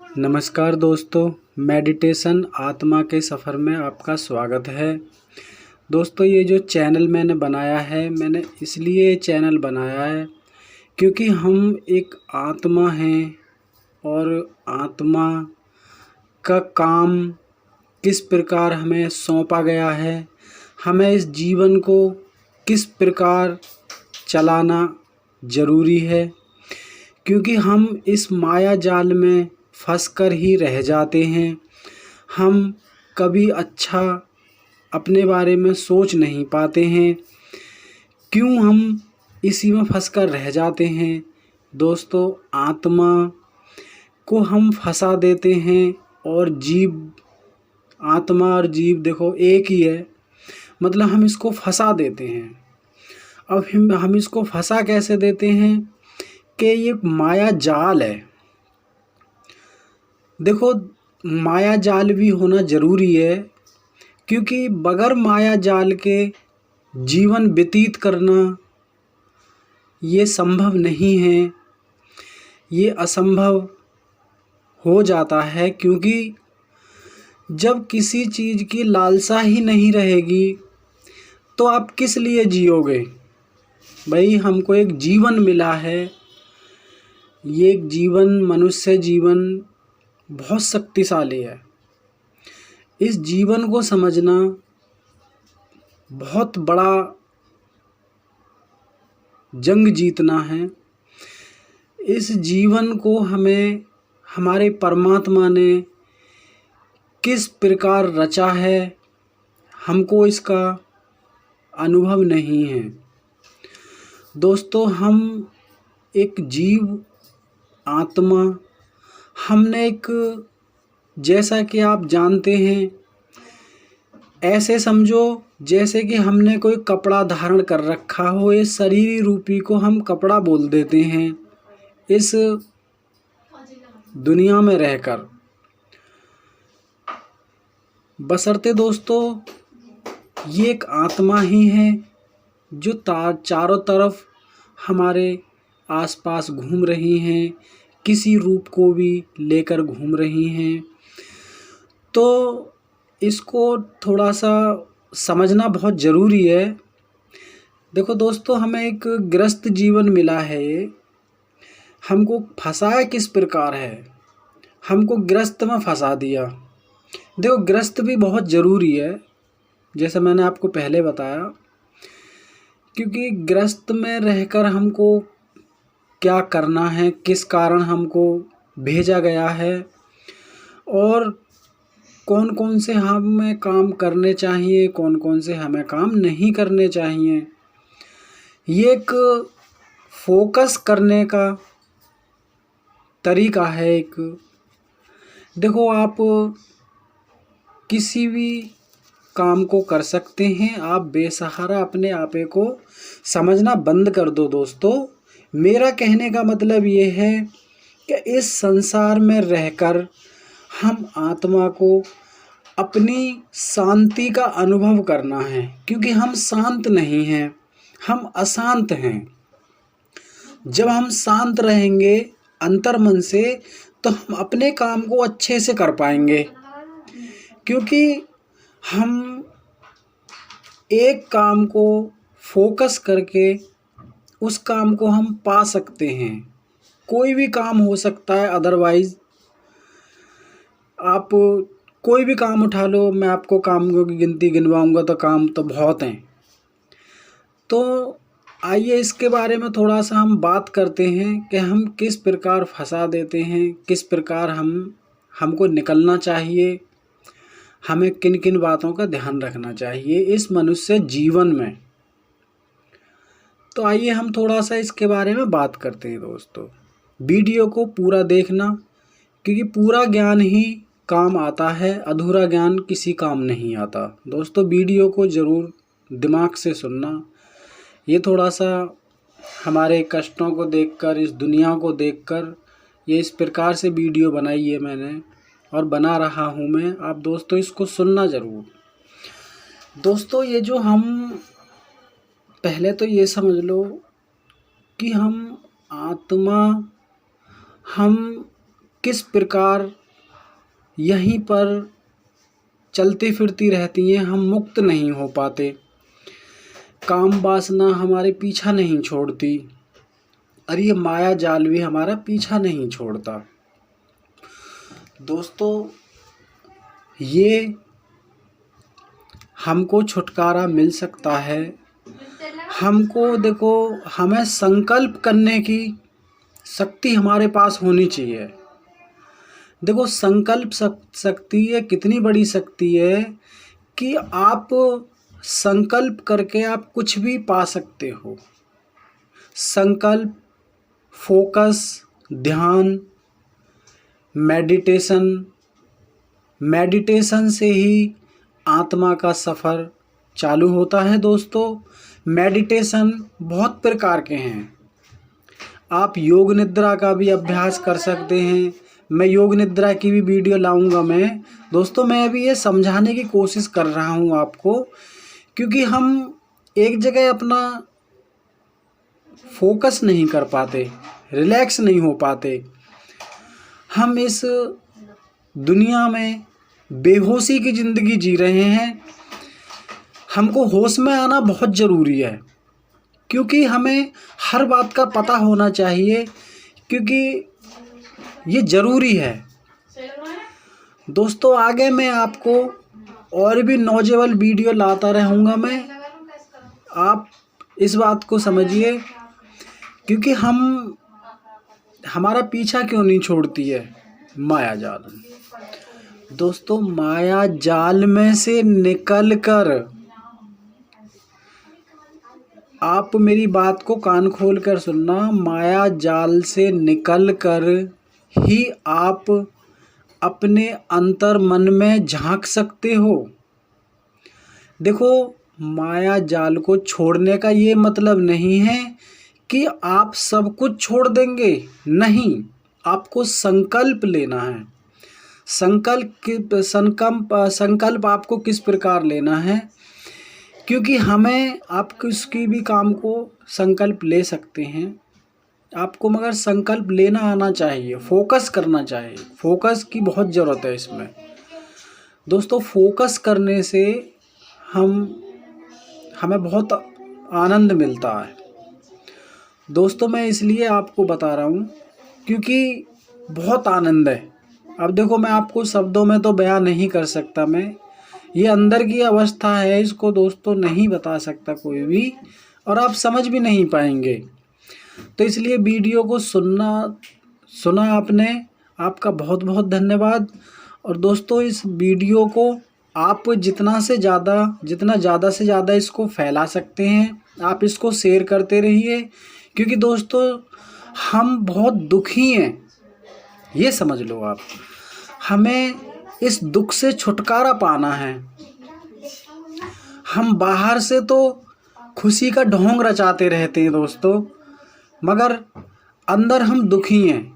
नमस्कार दोस्तों, मेडिटेशन आत्मा के सफ़र में आपका स्वागत है। दोस्तों, ये जो चैनल मैंने बनाया है, मैंने इसलिए चैनल बनाया है क्योंकि हम एक आत्मा हैं और आत्मा का काम किस प्रकार हमें सौंपा गया है, हमें इस जीवन को किस प्रकार चलाना ज़रूरी है, क्योंकि हम इस माया जाल में फंसकर ही रह जाते हैं। हम कभी अच्छा अपने बारे में सोच नहीं पाते हैं। क्यों हम इसी में फंसकर रह जाते हैं? दोस्तों, आत्मा को हम फंसा देते हैं और आत्मा और जीव देखो एक ही है, मतलब हम इसको फंसा देते हैं। अब हम इसको फंसा कैसे देते हैं कि ये माया जाल है। देखो, माया जाल भी होना ज़रूरी है, क्योंकि बगैर माया जाल के जीवन व्यतीत करना ये संभव नहीं है, ये असंभव हो जाता है। क्योंकि जब किसी चीज़ की लालसा ही नहीं रहेगी तो आप किस लिए जियोगे? भाई, हमको एक जीवन मिला है, ये एक जीवन, मनुष्य जीवन बहुत शक्तिशाली है। इस जीवन को समझना बहुत बड़ा जंग जीतना है। इस जीवन को हमें हमारे परमात्मा ने किस प्रकार रचा है, हमको इसका अनुभव नहीं है। दोस्तों, हम एक जीव आत्मा, हमने एक, जैसा कि आप जानते हैं, ऐसे समझो जैसे कि हमने कोई कपड़ा धारण कर रखा हो। इस शरीर रूपी को हम कपड़ा बोल देते हैं इस दुनिया में रहकर। बशर्ते दोस्तों, ये एक आत्मा ही है जो चारों तरफ हमारे आसपास घूम रही हैं, किसी रूप को भी लेकर घूम रही हैं। तो इसको थोड़ा सा समझना बहुत ज़रूरी है। देखो दोस्तों, हमें एक ग्रस्त जीवन मिला है। हमको फंसाया किस प्रकार है? हमको ग्रस्त में फंसा दिया। देखो, ग्रस्त भी बहुत ज़रूरी है, जैसे मैंने आपको पहले बताया, क्योंकि ग्रस्त में रहकर हमको क्या करना है, किस कारण हमको भेजा गया है और कौन कौन से हमें काम करने चाहिए, कौन कौन से हमें काम नहीं करने चाहिए, ये एक फोकस करने का तरीका है। एक देखो, आप किसी भी काम को कर सकते हैं। आप बेसहारा अपने आपे को समझना बंद कर दो। दोस्तों, मेरा कहने का मतलब ये है कि इस संसार में रहकर हम आत्मा को अपनी शांति का अनुभव करना है, क्योंकि हम शांत नहीं हैं, हम अशांत हैं। जब हम शांत रहेंगे अंतर्मन से, तो हम अपने काम को अच्छे से कर पाएंगे, क्योंकि हम एक काम को फोकस करके उस काम को हम पा सकते हैं। कोई भी काम हो सकता है, अदरवाइज़ आप कोई भी काम उठा लो। मैं आपको कामों की गिनती गिनवाऊंगा तो काम तो बहुत हैं। तो आइए इसके बारे में थोड़ा सा हम बात करते हैं कि हम किस प्रकार फंसा देते हैं, किस प्रकार हमको निकलना चाहिए, हमें किन किन बातों का ध्यान रखना चाहिए इस मनुष्य जीवन में। तो आइए हम थोड़ा सा इसके बारे में बात करते हैं। दोस्तों, वीडियो को पूरा देखना, क्योंकि पूरा ज्ञान ही काम आता है, अधूरा ज्ञान किसी काम नहीं आता। दोस्तों, वीडियो को ज़रूर दिमाग से सुनना। ये थोड़ा सा हमारे कष्टों को देखकर, इस दुनिया को देखकर ये इस प्रकार से वीडियो बनाई है मैंने और बना रहा हूँ मैं। आप दोस्तों इसको सुनना ज़रूर। दोस्तों, ये जो हम पहले तो ये समझ लो कि हम आत्मा, हम किस प्रकार यहीं पर चलती फिरती रहती हैं, हम मुक्त नहीं हो पाते। काम वासना हमारे पीछा नहीं छोड़ती और ये माया जाल भी हमारा पीछा नहीं छोड़ता। दोस्तों, ये हमको छुटकारा मिल सकता है। हमको देखो, हमें संकल्प करने की शक्ति हमारे पास होनी चाहिए। देखो, संकल्प शक्ति ये कितनी बड़ी शक्ति है कि आप संकल्प करके आप कुछ भी पा सकते हो। संकल्प, फोकस, ध्यान, मेडिटेशन से ही आत्मा का सफ़र चालू होता है। दोस्तों, मेडिटेशन बहुत प्रकार के हैं। आप योग निद्रा का भी अभ्यास कर सकते हैं। मैं योग निद्रा की भी वीडियो लाऊंगा मैं। दोस्तों, मैं अभी ये समझाने की कोशिश कर रहा हूँ आपको, क्योंकि हम एक जगह अपना फोकस नहीं कर पाते, रिलैक्स नहीं हो पाते। हम इस दुनिया में बेहोशी की ज़िंदगी जी रहे हैं। हमको होश में आना बहुत ज़रूरी है, क्योंकि हमें हर बात का पता होना चाहिए, क्योंकि ये ज़रूरी है। दोस्तों, आगे मैं आपको और भी नॉलेजेबल वीडियो लाता रहूँगा मैं। आप इस बात को समझिए, क्योंकि हमारा पीछा क्यों नहीं छोड़ती है माया जाल। दोस्तों, माया जाल में से निकलकर, आप मेरी बात को कान खोल कर सुनना, माया जाल से निकलकर ही आप अपने अंतर मन में झांक सकते हो। देखो, माया जाल को छोड़ने का ये मतलब नहीं है कि आप सब कुछ छोड़ देंगे, नहीं। आपको संकल्प लेना है। संकल्प आपको किस प्रकार लेना है, क्योंकि हमें आप किसी भी काम को संकल्प ले सकते हैं, आपको मगर संकल्प लेना आना चाहिए, फोकस करना चाहिए। फोकस की बहुत ज़रूरत है इसमें। दोस्तों, फोकस करने से हमें बहुत आनंद मिलता है। दोस्तों, मैं इसलिए आपको बता रहा हूँ क्योंकि बहुत आनंद है। अब देखो, मैं आपको शब्दों में तो बयां नहीं कर सकता। मैं ये अंदर की अवस्था है, इसको दोस्तों नहीं बता सकता कोई भी, और आप समझ भी नहीं पाएंगे। तो इसलिए वीडियो को सुना आपने, आपका बहुत बहुत धन्यवाद। और दोस्तों, इस वीडियो को आप जितना ज़्यादा से ज़्यादा इसको फैला सकते हैं, आप इसको शेयर करते रहिए, क्योंकि दोस्तों हम बहुत दुखी हैं, ये समझ लो आप। हमें इस दुख से छुटकारा पाना है। हम बाहर से तो खुशी का ढोंग रचाते रहते हैं दोस्तों, मगर अंदर हम दुखी हैं।